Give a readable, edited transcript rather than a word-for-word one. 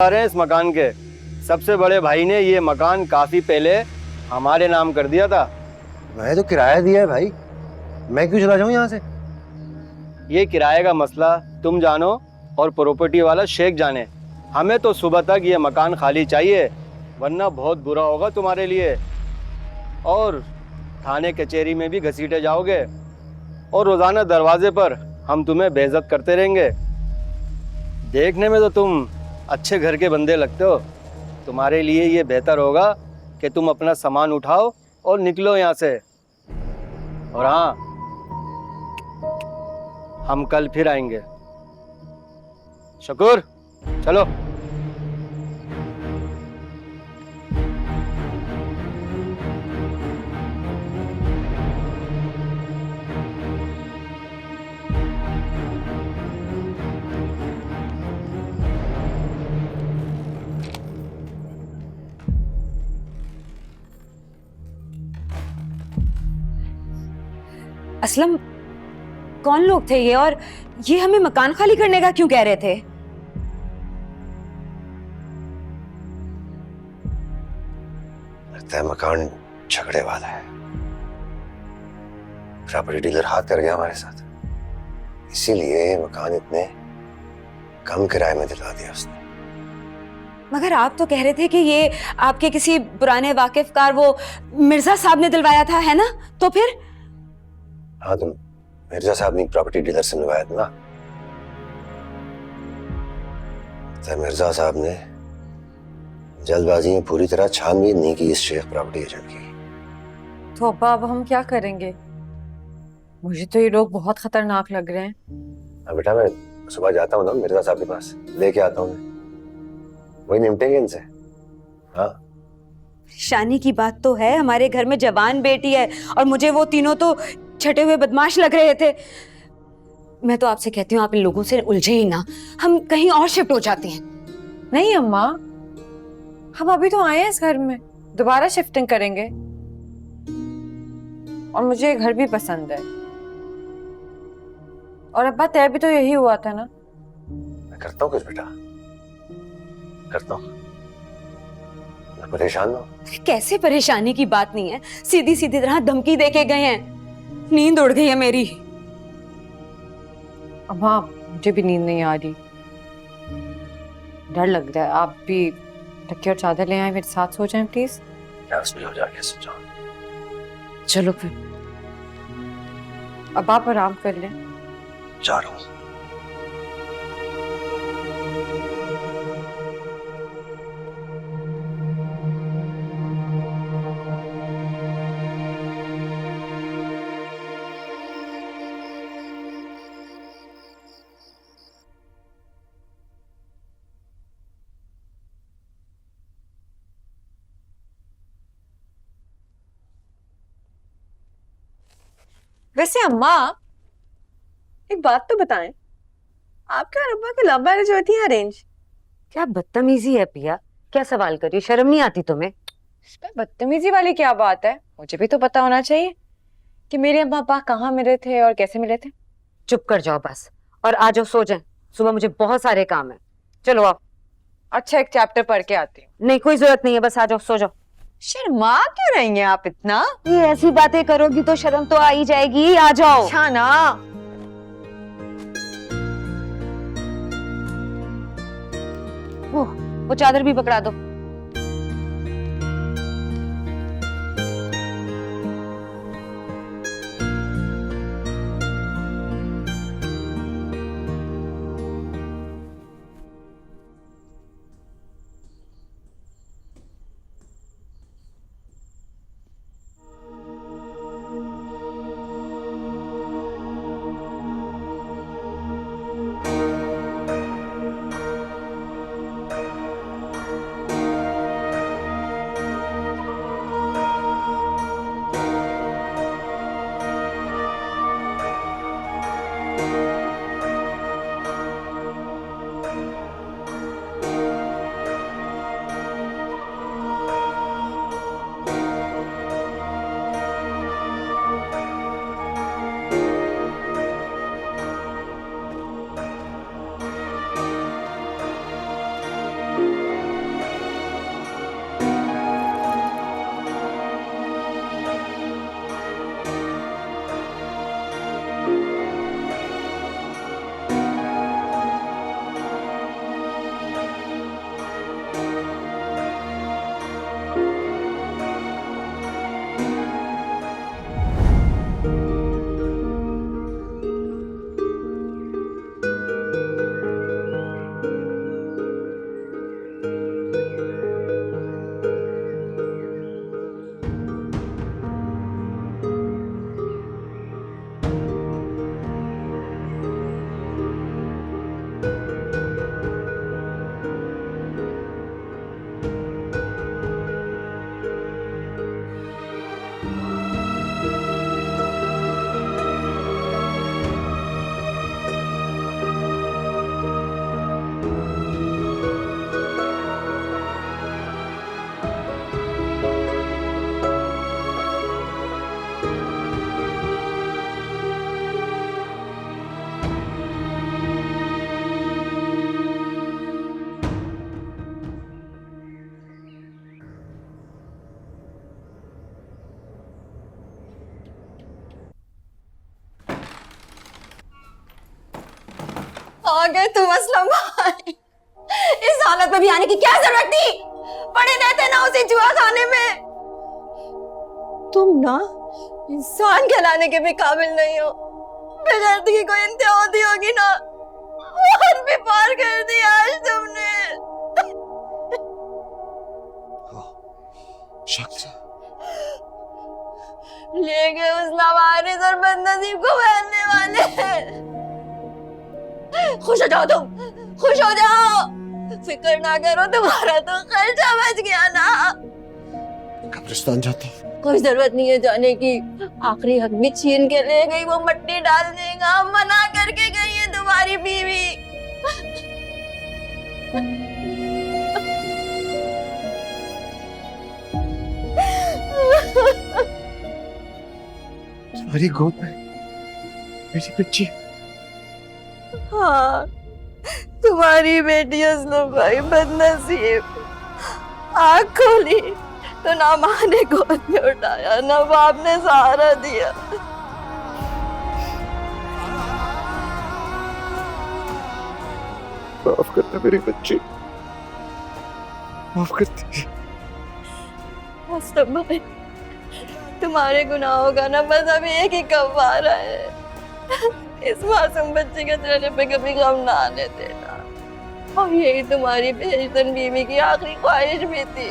आ रहे हैं इस मकान के। सबसे बड़े भाई ने ये मकान काफी पहले हमारे नाम कर दिया था। मैं तो किराया दिया है भाई, मैं क्यों चला जाऊं यहाँ से? ये किराए का मसला तुम जानो और प्रॉपर्टी वाला शेख जाने। हमें तो सुबह तक ये मकान खाली चाहिए, वरना बहुत बुरा होगा तुम्हारे लिए। और थाने कचहरी में भी घसीटे जाओगे और रोजाना दरवाजे पर हम तुम्हें बेइज्जत करते रहेंगे। देखने में तो तुम अच्छे घर के बंदे लगते हो। तुम्हारे लिए ये बेहतर होगा कि तुम अपना सामान उठाओ और निकलो यहाँ से। और हाँ, हम कल फिर आएंगे। शकूर, चलो। असलम, कौन लोग थे ये और ये हमें मकान खाली करने का क्यों कह रहे थे? लगता है मकान झगड़े वाला है। प्रॉपर्टी डीलर हाथ कर गया हमारे साथ, इसीलिए मकान इतने कम किराए में दिला दिया उसने। मगर आप तो कह रहे थे कि ये आपके किसी पुराने वाकिफकार वो मिर्जा साहब ने दिलवाया था, है ना? तो फिर? हाँ, तुम मिर्जा साहब ने प्रॉपर्टी डीलर से मिलवाया था ना। तो मिर्जा साहब ने जल्दबाजी में पूरी तरह छानबीन नहीं की इस शेख प्रॉपर्टी एजेंट की। तो अब्बा अब हम क्या करेंगे? मुझे तो ये लोग बहुत खतरनाक लग रहे हैं। अब बेटा मैं सुबह जाता हूँ ना मिर्जा साहब के पास, लेके आता हूँ मैं, वही निपटेंगे इनसे। हाँ, शानी की बात तो है, हमारे घर में जवान बेटी है और मुझे वो तीनों तो छटे हुए बदमाश लग रहे थे। मैं तो आपसे कहती हूँ आप इन लोगों से उलझे ही ना, हम कहीं और शिफ्ट हो जाते हैं। नहीं अम्मा, हम अभी तो आए हैं इस घर में, दोबारा शिफ्टिंग करेंगे। और मुझे ये घर भी पसंद है। और अब्बा तय भी तो यही हुआ था ना। मैं करता हूँ कुछ बेटा, करता हूँ, परेशान ना हो। कैसे परेशानी की बात नहीं है, सीधी सीधी तरह धमकी देके गए हैं। नींद उड़ गई है मेरी। अम्मा मुझे भी नींद नहीं आ रही, डर लग रहा है। आप भी तकिया और चादर ले आए, मेरे साथ सो जाएं प्लीज। क्लास में हो जाके सो जाओ। चलो फिर। अब आप आराम कर लें। जा रहा हूँ। वैसे अम्मा एक बात तो बताएं, आपके और अब्बा की लव मैरिज हुई थी या अरेंज? क्या बदतमीजी है पिया, क्या सवाल करी, शर्म नहीं आती तुम्हें? इसमें बदतमीजी वाली क्या बात है? मुझे भी तो पता होना चाहिए कि मेरे अम्मा अब्बा कहाँ मिले थे और कैसे मिले थे। चुप कर जाओ बस और आ जाओ, सो जाएं। सुबह मुझे बहुत सारे काम है। चलो आओ। अच्छा एक चैप्टर पढ़ के आती हूँ। नहीं कोई जरूरत नहीं है, बस आ जाओ, सो जाओ। शर्मा क्यों रही हैं आप इतना? ये ऐसी बातें करोगी तो शर्म तो आ ही जाएगी, आ जाओ। अच्छा ना, वो चादर भी पकड़ा दो। आ गए तुम असलम भाई। इस हालत में भी आने की क्या जरूरत थी? पड़े रहते ना उसी जुआ खाने में। तुम ना इंसान कहलाने के भी काबिल नहीं हो। बेगैरती की कोई इंतहा होती होगी ना, वो हद भी पार कर दी आज तुमने। ले गए उस लावारिस और बदनसीब को पहनने वाले। खुश हो जाओ तुम, खुश हो जाओ, फिक्र ना करो, तुम्हारा तो खर्चा बच गया ना। कब्रिस्तान जाता हूँ। कोई जरूरत नहीं है जाने की। आखिरी हक भी छीन के ले गई, वो मट्टी डाल देगा, मना करके गई है तुम्हारी बीवी। तुम्हारी गोद में मेरी बच्ची। हाँ, तुम्हारी बेटी असलम भाई बदनसीब। आँख खोली तो ना माँ ने गोद में उठाया, ना बाप ने सहारा दिया। माफ करना मेरी बच्ची, माफ करती। असलम भाई, तुम्हारे गुनाहों का ना बस अभी एक ही कफ़ारा है। इस मासूम बच्चे के चेहरे पे कभी गम ना आने देना। और यही तुम्हारी बेहतरीन बीवी की आखिरी ख्वाहिश भी थी।